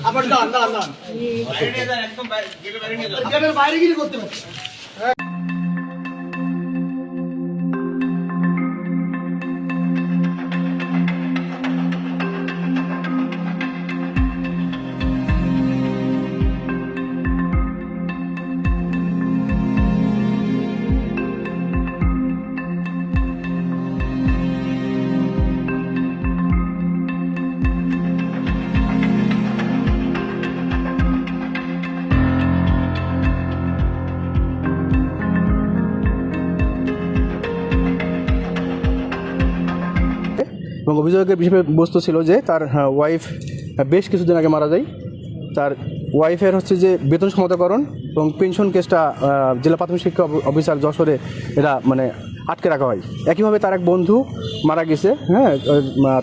আবার দান দান দান বাইরে গিয়ে করতে পারছি। এবং অভিযোগের বিষয়বস্তু ছিল যে তার ওয়াইফ বেশ কিছুদিন আগে মারা যায়। তার ওয়াইফের হচ্ছে যে বেতন সমতাকরণ এবং পেনশন কেসটা জেলা প্রাথমিক শিক্ষা অফিসার যশোরে এরা মানে আটকে রাখা হয়। একইভাবে তার এক বন্ধু মারা গেছে, হ্যাঁ,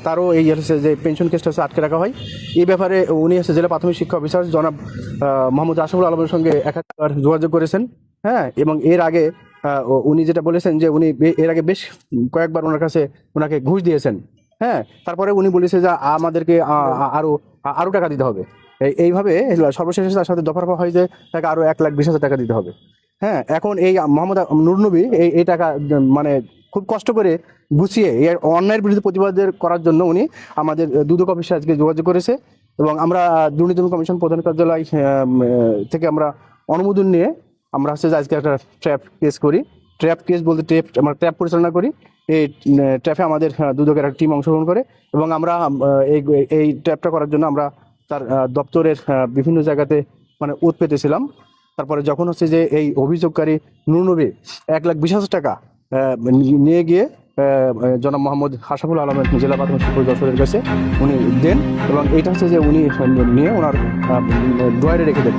তারও এই হচ্ছে যে পেনশন কেসটা হচ্ছে আটকে রাখা হয়। এই ব্যাপারে উনি হচ্ছে জেলা প্রাথমিক শিক্ষা অফিসার জনাব মোহাম্মদ আশরাফুল আলমের সঙ্গে একাধিকবার যোগাযোগ করেছেন, হ্যাঁ, এবং এর আগে উনি যেটা বলেছেন যে উনি এর আগে বেশ কয়েকবার ওনাকে ঘুষ দিয়েছেন, হ্যাঁ। তারপরে উনি বলেছে যে আমাদেরকে আরও টাকা দিতে হবে। এইভাবে সর্বশেষে তার সাথে দফা হয় যে তাকে আরও 1,20,000 টাকা দিতে হবে, হ্যাঁ। এখন এই মোহাম্মদ নুরনবী এই টাকা মানে খুব কষ্ট করে গুছিয়ে এই অন্যায়ের বিরুদ্ধে প্রতিবাদের করার জন্য উনি আমাদের দুদক অফিসে আজকে যোগাযোগ করেছে এবং আমরা দুর্নীতি কমিশন প্রধান কার্যালয় থেকে আমরা অনুমোদন নিয়ে আমরা হচ্ছে যে আজকে একটা ট্র্যাপ কেস করি। ট্র্যাপ কেস বলতে আমরা ট্র্যাপ পরিচালনা করি। এই ট্র্যাপে আমাদের দুদকের একটা টিম অংশগ্রহণ করে এবং আমরা এই ট্র্যাপটা করার জন্য আমরা তার দপ্তরের বিভিন্ন জায়গাতে মানে ওত পেতেছিলাম। তারপরে যখন হচ্ছে যে এই অভিযোগকারী নুরনবী 1,20,000 টাকা নিয়ে গিয়ে জনাব মোহাম্মদ আশরাফুল আলমের জেলা প্রাথমিক শিক্ষক যশোরের কাছে উনি দেন এবং এইটা হচ্ছে যে উনি নিয়ে ওনার ড্রয়ারে রেখে দেন।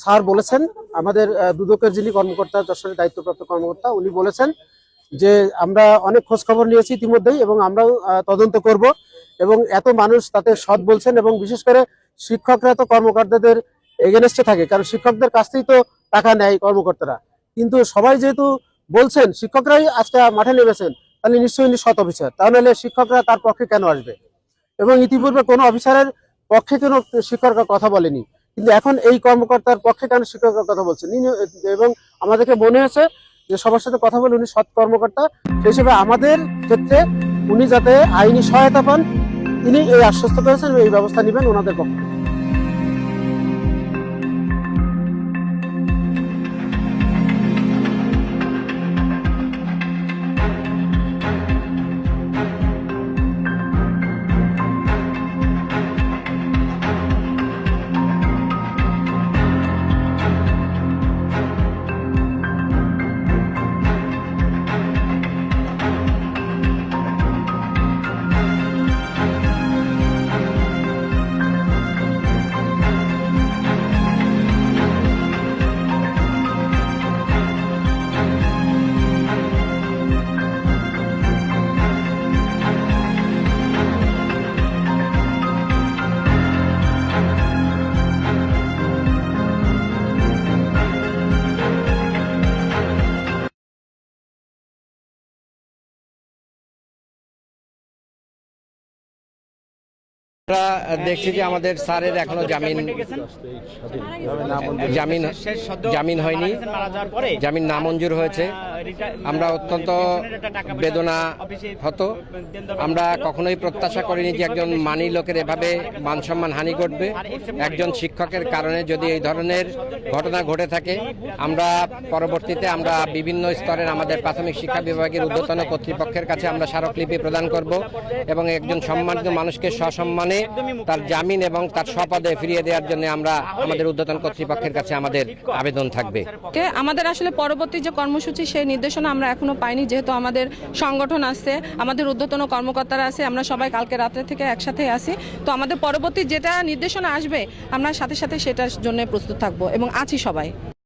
স্যার বলেছেন, আমাদের দুদকের যিনি কর্মকর্তা, যশোরের দায়িত্বপ্রাপ্ত কর্মকর্তা, উনি বলেছেন যে আমরা অনেক খোঁজ খবর নিয়েছি ইতিমধ্যেই এবং আমরাও তদন্ত করব এবং এত মানুষ তাতে সৎ বলছেন এবং বিশেষ করে শিক্ষকরা তো কর্মকর্তাদের এগেনস্টে থাকে, কারণ শিক্ষকদের কাছ থেকেই তো টাকা নেয় কর্মকর্তারা। কিন্তু সবাই যেহেতু বলছেন, শিক্ষকরাই আজকে মাঠে নেমেছেন, তাহলে নিশ্চয়ই উনি সৎ অফিসার, তাহলে শিক্ষকরা তার পক্ষে কেন আসবে? এবং ইতিপূর্বে কোনো অফিসারের পক্ষে কোনো শিক্ষকরা কথা বলেনি, কিন্তু এখন এই কর্মকর্তার পক্ষে কেন শিক্ষকরা কথা বলছেন? এবং আমাদেরকে মনে হয়েছে যে সবার সাথে কথা বলে উনি সৎ কর্মকর্তা, সেই হিসেবে আমাদের ক্ষেত্রে উনি যাতে আইনি সহায়তা পান তিনি এই আশ্বস্ত করেছেন, এই ব্যবস্থা নেবেন ওনাদের পক্ষে। আমরা দেখছি যে আমাদের স্যারের এখনো জামিন হয়নি, জামিন নামঞ্জুর হয়েছে। আমরা অত্যন্ত বেদনা হতো। আমরা কখনোই প্রত্যাশা করিনি যে একজন মানি লোকের এভাবে মান সম্মান হানি ঘটবে। একজন শিক্ষকের কারণে যদি এই ধরনের ঘটনা ঘটে থাকে, আমরা পরবর্তীতে আমরা বিভিন্ন স্তরের আমাদের প্রাথমিক শিক্ষা বিভাগের ঊর্ধ্বতন কর্তৃপক্ষের কাছে আমরা স্মারকলিপি প্রদান করব এবং একজন সম্মানিত মানুষকে সসম্মানে তার জামিন এবং তার স্বপদে ফিরিয়ে দেওয়ার জন্য আমরা আমাদের ঊর্ধ্বতন কর্তৃপক্ষের কাছে আমাদের আবেদন থাকবে। আমাদের আসলে পরবর্তী যে কর্মসূচি সেই নির্দেশনা আমরা এখনো পাইনি, যেহেতু আমাদের সংগঠন আছে, আমাদের ঊর্ধ্বতন কর্মকর্তারা আছে, আমরা সবাই কালকে রাত্রে থেকে একসাথে আছি। তো আমাদের পরবর্তী যেটা নির্দেশনা আসবে আমরা সাথে সাথে সেটার জন্য প্রস্তুত থাকবো এবং আছি সবাই।